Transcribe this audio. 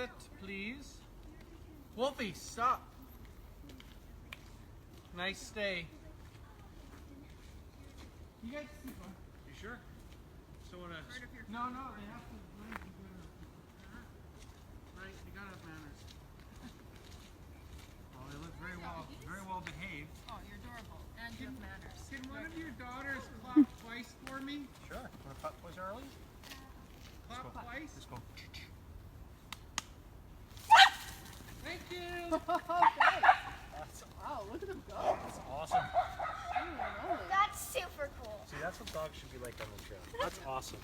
Sit, please. Wolfie, stop. Nice stay. You guys keep on. You sure? So when I... No, they have to. Right, you gotta have manners. Oh, they look very well behaved. Oh, you're adorable. And you have manners. Can one of your daughters clap twice for me? Sure. Want to clap twice early? Clap twice? Let's go. Thank you. Wow, look at him go. That's awesome. I didn't even know that. That's super cool. See, that's what dogs should be like on the trail. That's awesome.